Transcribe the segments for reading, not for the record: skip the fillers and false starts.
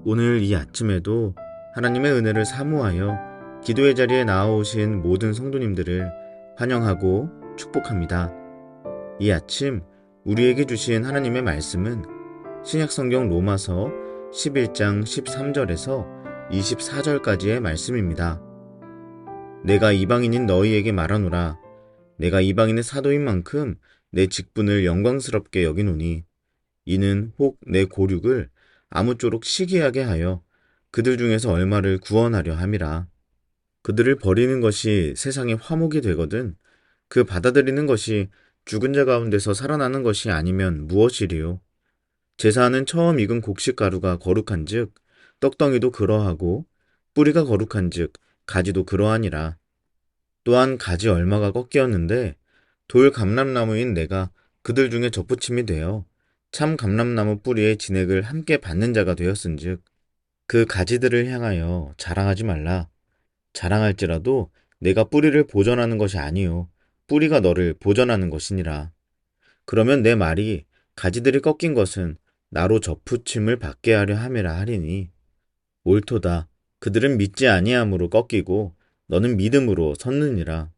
오늘 이 아침에도 하나님의 은혜를 사모하여 기도의 자리에 나아오신 모든 성도님들을 환영하고 축복합니다. 이 아침 우리에게 주신 하나님의 말씀은 신약성경 로마서 11장 13절에서 24절까지의 말씀입니다. 내가 이방인인 너희에게 말하노라. 내가 이방인의 사도인 만큼 내 직분을 영광스럽게 여기노니 이는 혹 내 고륙을 아무쪼록 시기하게 하여 그들 중에서 얼마를 구원하려 함이라. 그들을 버리는 것이 세상의 화목이 되거든 그 받아들이는 것이 죽은 자 가운데서 살아나는 것이 아니면 무엇이리요. 제사하는 처음 익은 곡식 가루가 거룩한즉 떡덩이도 그러하고 뿌리가 거룩한즉 가지도 그러하니라. 또한 가지 얼마가 꺾이었는데 돌 감람나무인 내가 그들 중에 접붙임이 되어 참 감람나무 뿌리의 진액을 함께 받는 자가 되었은즉 그 가지들을 향하여 자랑하지 말라. 자랑할지라도 내가 뿌리를 보전하는 것이 아니요 뿌리가 너를 보전하는 것이니라. 그러면 내 말이 가지들이 꺾인 것은 나로 접붙임을 받게 하려 함이라 하리니 옳도다. 그들은 믿지 아니함으로 꺾이고 너는 믿음으로 섰느니라.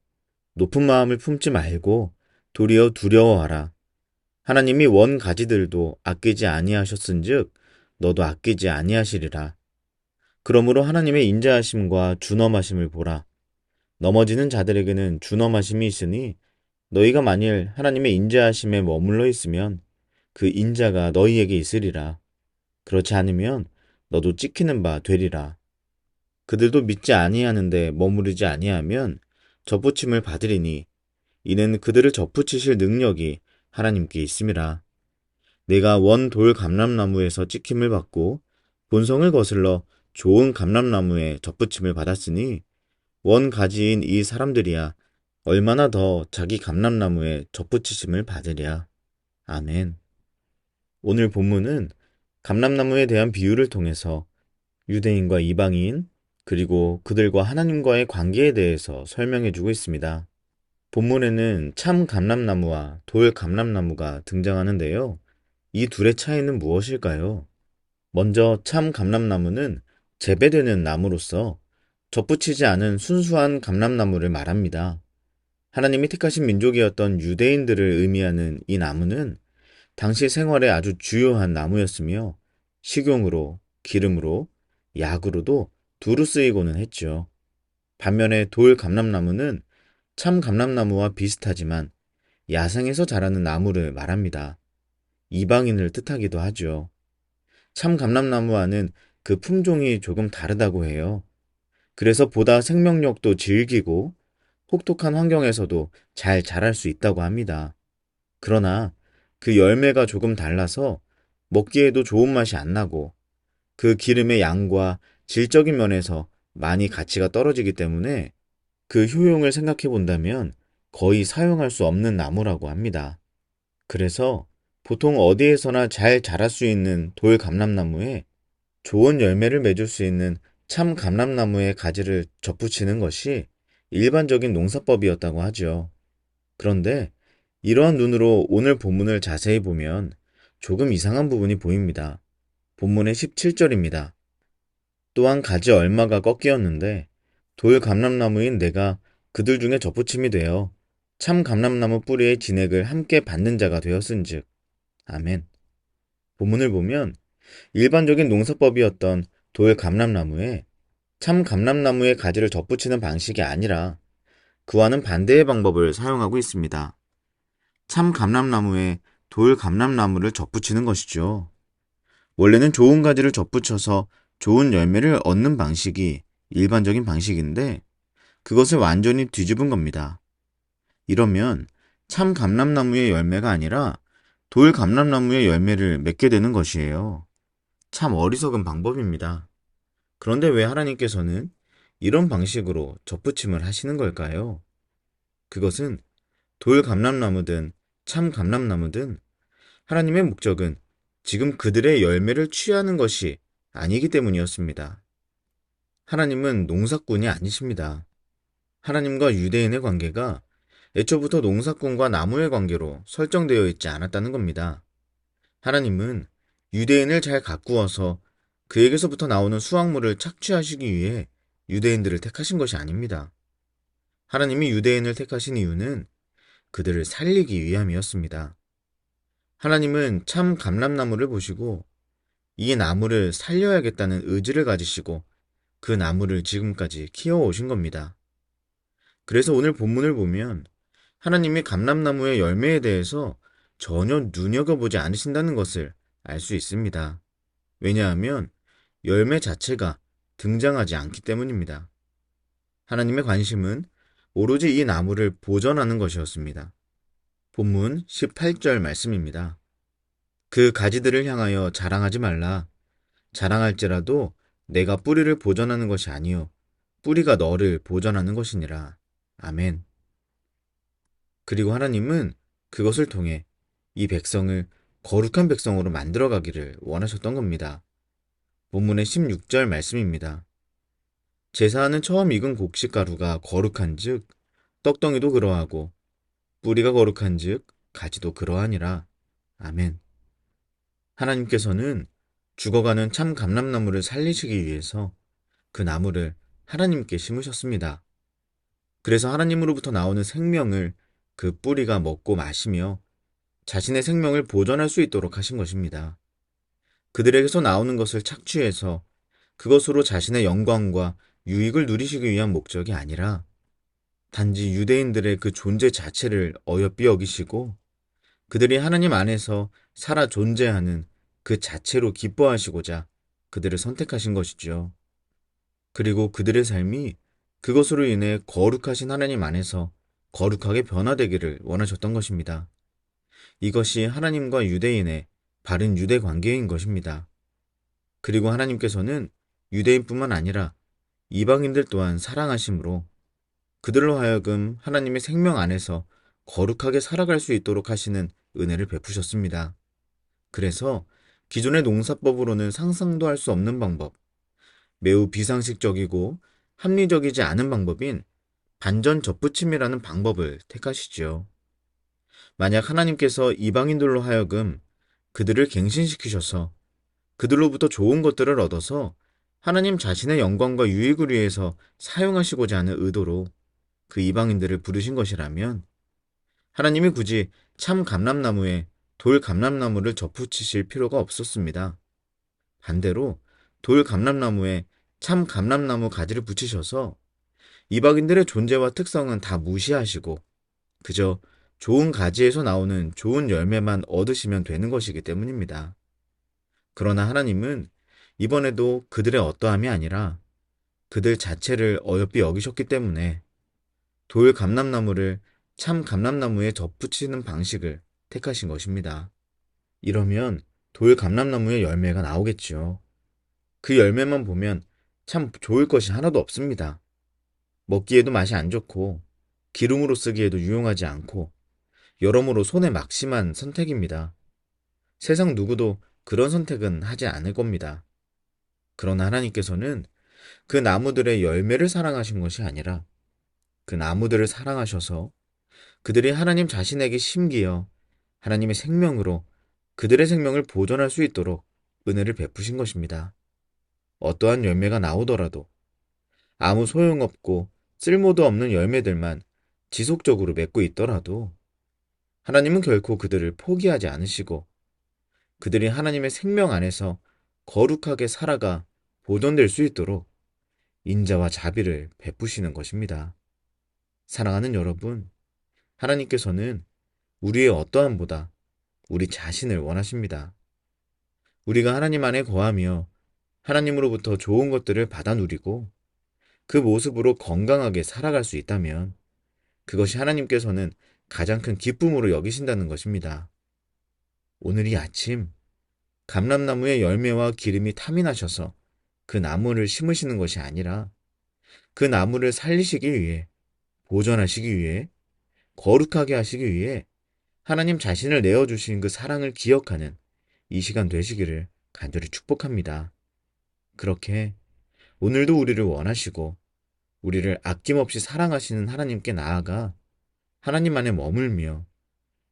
높은 마음을 품지 말고 도리어 두려워하라. 하나님이 원 가지들도 아끼지 아니하셨은즉 너도 아끼지 아니하시리라. 그러므로 하나님의 인자하심과 준엄하심을 보라. 넘어지는 자들에게는 준엄하심이 있으니 너희가 만일 하나님의 인자하심에 머물러 있으면 그 인자가 너희에게 있으리라. 그렇지 않으면 너도 찍히는 바 되리라. 그들도 믿지 아니하는데 머무르지 아니하면 접붙임을 받으리니 이는 그들을 접붙이실 능력이 하나님께 있음이라. 내가 원 돌 감람나무에서 찍힘을 받고 본성을 거슬러 좋은 감람나무에 접붙임을 받았으니 원 가지인 이 사람들이야 얼마나 더 자기 감람나무에 접붙이심을 받으랴. 아멘. 오늘 본문은 감람나무에 대한 비유를 통해서 유대인과 이방인 그리고 그들과 하나님과의 관계에 대해서 설명해주고 있습니다. 본문에는 참 감람나무와 돌 감람나무가 등장하는데요. 이 둘의 차이는 무엇일까요? 먼저 참 감람나무는 재배되는 나무로서 접붙이지 않은 순수한 감람나무를 말합니다. 하나님이 택하신 민족이었던 유대인들을 의미하는 이 나무는 당시 생활에 아주 주요한 나무였으며 식용으로, 기름으로, 약으로도 두루 쓰이고는 했죠. 반면에 돌 감람나무는 참 감람나무와 비슷하지만 야생에서 자라는 나무를 말합니다. 이방인을 뜻하기도 하죠. 참 감람나무와는 그 품종이 조금 다르다고 해요. 그래서 보다 생명력도 질기고 혹독한 환경에서도 잘 자랄 수 있다고 합니다. 그러나 그 열매가 조금 달라서 먹기에도 좋은 맛이 안 나고 그 기름의 양과 질적인 면에서 많이 가치가 떨어지기 때문에 그 효용을 생각해 본다면 거의 사용할 수 없는 나무라고 합니다. 그래서 보통 어디에서나 잘 자랄 수 있는 돌 감람나무에 좋은 열매를 맺을 수 있는 참 감람나무의 가지를 접붙이는 것이 일반적인 농사법이었다고 하죠. 그런데 이러한 눈으로 오늘 본문을 자세히 보면 조금 이상한 부분이 보입니다. 본문의 17절입니다. 또한 가지 얼마가 꺾이었는데 돌 감람나무인 내가 그들 중에 접붙임이 되어 참 감람나무 뿌리의 진액을 함께 받는 자가 되었은즉. 아멘. 본문을 보면 일반적인 농사법이었던 돌 감람나무에 참 감람나무의 가지를 접붙이는 방식이 아니라 그와는 반대의 방법을 사용하고 있습니다. 참 감람나무에 돌 감람나무를 접붙이는 것이죠. 원래는 좋은 가지를 접붙여서 좋은 열매를 얻는 방식이 일반적인 방식인데 그것을 완전히 뒤집은 겁니다. 이러면 참 감람나무의 열매가 아니라 돌 감람나무의 열매를 맺게 되는 것이에요. 참 어리석은 방법입니다. 그런데 왜 하나님께서는 이런 방식으로 접붙임을 하시는 걸까요? 그것은 돌 감람나무든 참 감람나무든 하나님의 목적은 지금 그들의 열매를 취하는 것이 아니기 때문이었습니다. 하나님은 농사꾼이 아니십니다. 하나님과 유대인의 관계가 애초부터 농사꾼과 나무의 관계로 설정되어 있지 않았다는 겁니다. 하나님은 유대인을 잘 가꾸어서 그에게서부터 나오는 수확물을 착취하시기 위해 유대인들을 택하신 것이 아닙니다. 하나님이 유대인을 택하신 이유는 그들을 살리기 위함이었습니다. 하나님은 참 감람나무를 보시고 이 나무를 살려야겠다는 의지를 가지시고 그 나무를 지금까지 키워오신 겁니다. 그래서 오늘 본문을 보면 하나님이 감람나무의 열매에 대해서 전혀 눈여겨보지 않으신다는 것을 알 수 있습니다. 왜냐하면 열매 자체가 등장하지 않기 때문입니다. 하나님의 관심은 오로지 이 나무를 보존하는 것이었습니다. 본문 18절 말씀입니다. 그 가지들을 향하여 자랑하지 말라. 자랑할지라도 내가 뿌리를 보존하는 것이 아니요 뿌리가 너를 보존하는 것이니라. 아멘. 그리고 하나님은 그것을 통해 이 백성을 거룩한 백성으로 만들어가기를 원하셨던 겁니다. 본문의 16절 말씀입니다. 제사하는 처음 익은 곡식가루가 거룩한즉 떡덩이도 그러하고 뿌리가 거룩한즉 가지도 그러하니라. 아멘. 하나님께서는 죽어가는 참 감람나무를 살리시기 위해서 그 나무를 하나님께 심으셨습니다. 그래서 하나님으로부터 나오는 생명을 그 뿌리가 먹고 마시며 자신의 생명을 보존할 수 있도록 하신 것입니다. 그들에게서 나오는 것을 착취해서 그것으로 자신의 영광과 유익을 누리시기 위한 목적이 아니라 단지 유대인들의 그 존재 자체를 어여삐 여기시고 그들이 하나님 안에서 살아 존재하는 그 자체로 기뻐하시고자 그들을 선택하신 것이죠. 그리고 그들의 삶이 그것으로 인해 거룩하신 하나님 안에서 거룩하게 변화되기를 원하셨던 것입니다. 이것이 하나님과 유대인의 바른 유대 관계인 것입니다. 그리고 하나님께서는 유대인뿐만 아니라 이방인들 또한 사랑하심으로 그들로 하여금 하나님의 생명 안에서 거룩하게 살아갈 수 있도록 하시는 은혜를 베푸셨습니다. 그래서 기존의 농사법으로는 상상도 할 수 없는 방법, 매우 비상식적이고 합리적이지 않은 방법인 반전 접붙임이라는 방법을 택하시지요. 만약 하나님께서 이방인들로 하여금 그들을 갱신시키셔서 그들로부터 좋은 것들을 얻어서 하나님 자신의 영광과 유익을 위해서 사용하시고자 하는 의도로 그 이방인들을 부르신 것이라면 하나님이 굳이 참 감람나무에 돌 감람나무를 접붙이실 필요가 없었습니다. 반대로 돌 감람나무에 참 감람나무 가지를 붙이셔서 이방인들의 존재와 특성은 다 무시하시고 그저 좋은 가지에서 나오는 좋은 열매만 얻으시면 되는 것이기 때문입니다. 그러나 하나님은 이번에도 그들의 어떠함이 아니라 그들 자체를 어여삐 여기셨기 때문에 돌 감람나무를 참 감람나무에 접붙이는 방식을 택하신 것입니다. 이러면 돌 감람나무의 열매가 나오겠죠. 그 열매만 보면 참 좋을 것이 하나도 없습니다. 먹기에도 맛이 안 좋고 기름으로 쓰기에도 유용하지 않고 여러모로 손에 막심한 선택입니다. 세상 누구도 그런 선택은 하지 않을 겁니다. 그러나 하나님께서는 그 나무들의 열매를 사랑하신 것이 아니라 그 나무들을 사랑하셔서 그들이 하나님 자신에게 심기어 하나님의 생명으로 그들의 생명을 보존할 수 있도록 은혜를 베푸신 것입니다. 어떠한 열매가 나오더라도 아무 소용없고 쓸모도 없는 열매들만 지속적으로 맺고 있더라도 하나님은 결코 그들을 포기하지 않으시고 그들이 하나님의 생명 안에서 거룩하게 살아가 보존될 수 있도록 인자와 자비를 베푸시는 것입니다. 사랑하는 여러분, 하나님께서는 우리의 어떠함보다 우리 자신을 원하십니다. 우리가 하나님 안에 거하며 하나님으로부터 좋은 것들을 받아 누리고 그 모습으로 건강하게 살아갈 수 있다면 그것이 하나님께서는 가장 큰 기쁨으로 여기신다는 것입니다. 오늘 이 아침 감람나무의 열매와 기름이 탐이 나셔서 그 나무를 심으시는 것이 아니라 그 나무를 살리시기 위해, 보존하시기 위해, 거룩하게 하시기 위해 하나님 자신을 내어주신 그 사랑을 기억하는 이 시간 되시기를 간절히 축복합니다. 그렇게 오늘도 우리를 원하시고 우리를 아낌없이 사랑하시는 하나님께 나아가 하나님 안에 머물며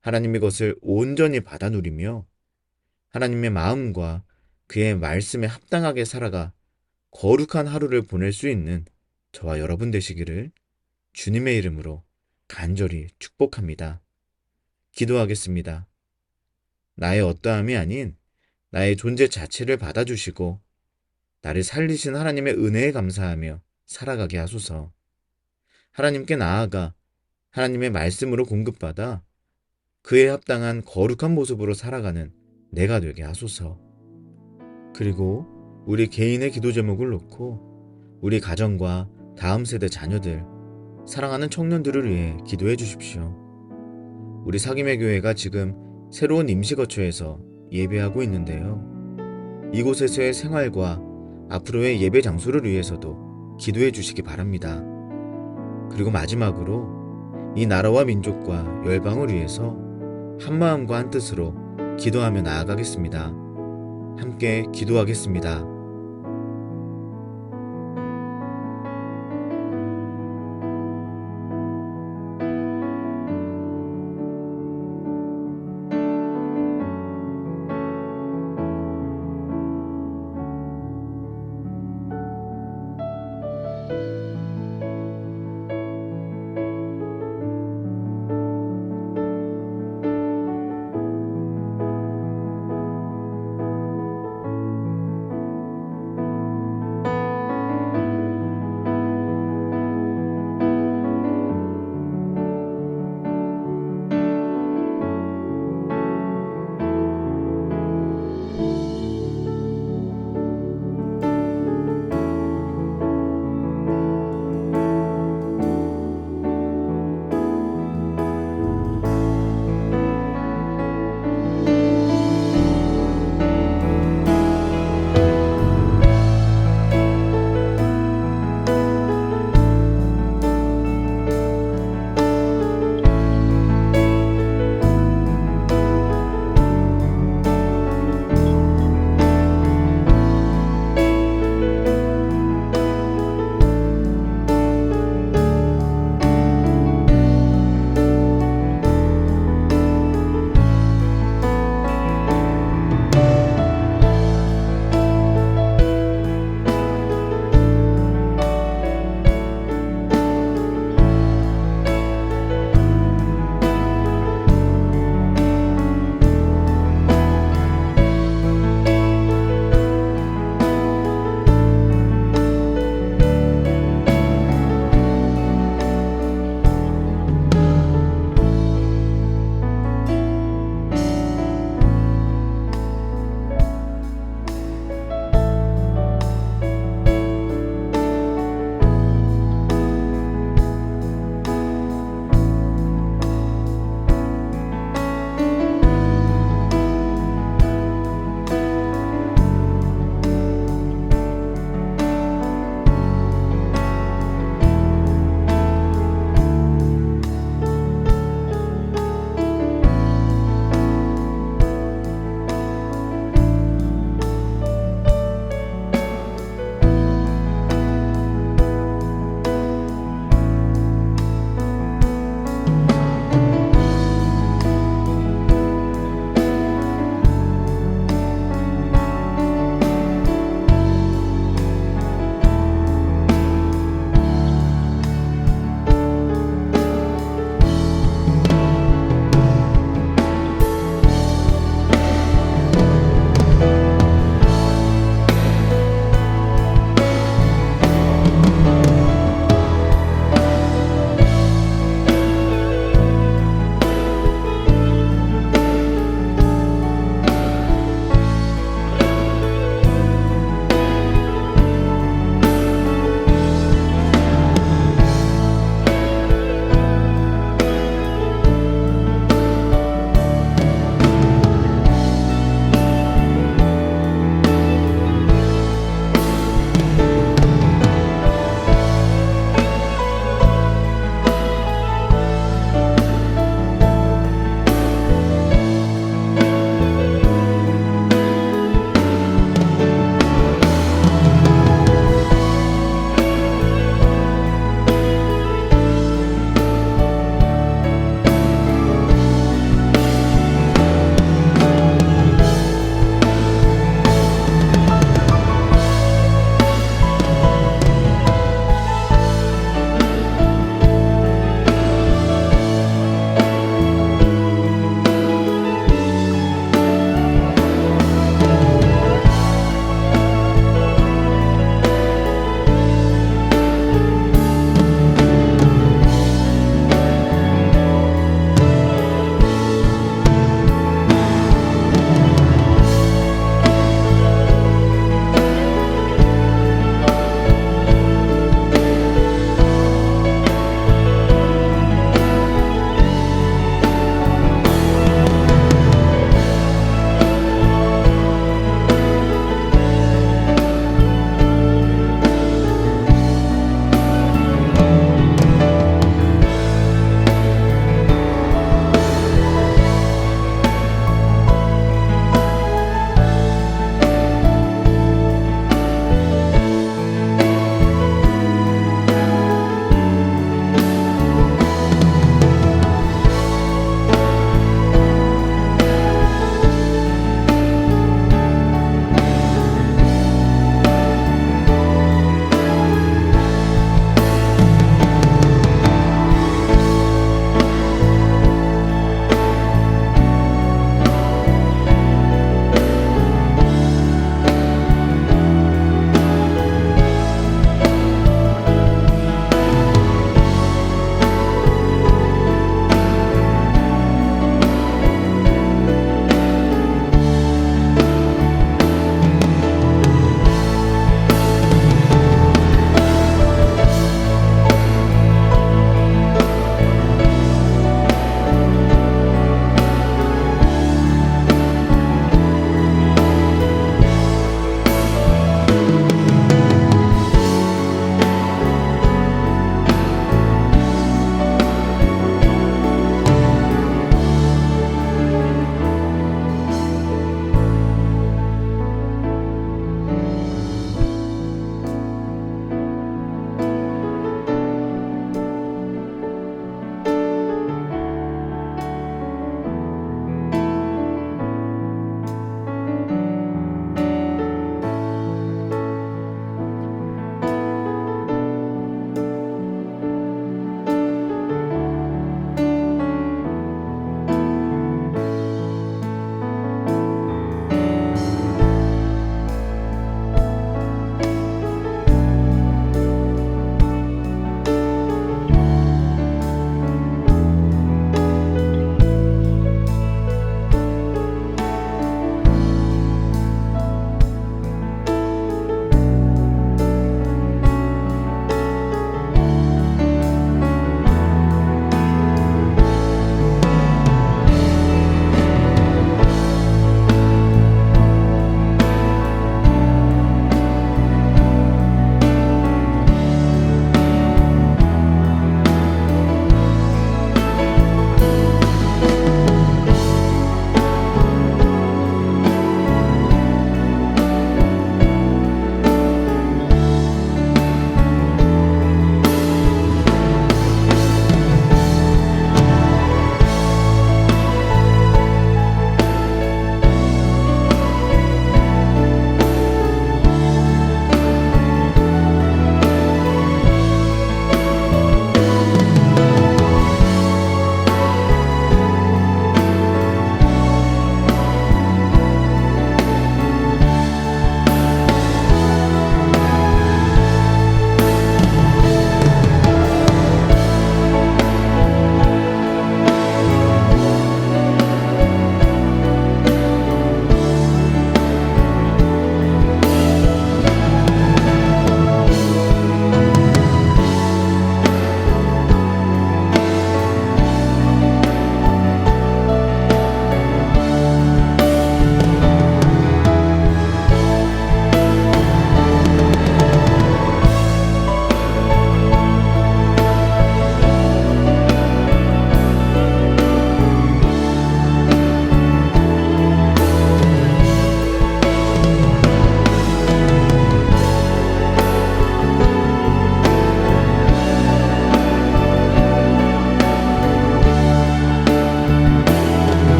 하나님의 것을 온전히 받아 누리며 하나님의 마음과 그의 말씀에 합당하게 살아가 거룩한 하루를 보낼 수 있는 저와 여러분 되시기를 주님의 이름으로 간절히 축복합니다. 기도하겠습니다. 나의 어떠함이 아닌 나의 존재 자체를 받아주시고 나를 살리신 하나님의 은혜에 감사하며 살아가게 하소서. 하나님께 나아가 하나님의 말씀으로 공급받아 그에 합당한 거룩한 모습으로 살아가는 내가 되게 하소서. 그리고 우리 개인의 기도 제목을 놓고 우리 가정과 다음 세대 자녀들, 사랑하는 청년들을 위해 기도해 주십시오. 우리 사김의 교회가 지금 새로운 임시거처에서 예배하고 있는데요. 이곳에서의 생활과 앞으로의 예배 장소를 위해서도 기도해 주시기 바랍니다. 그리고 마지막으로 이 나라와 민족과 열방을 위해서 한마음과 한뜻으로 기도하며 나아가겠습니다. 함께 기도하겠습니다.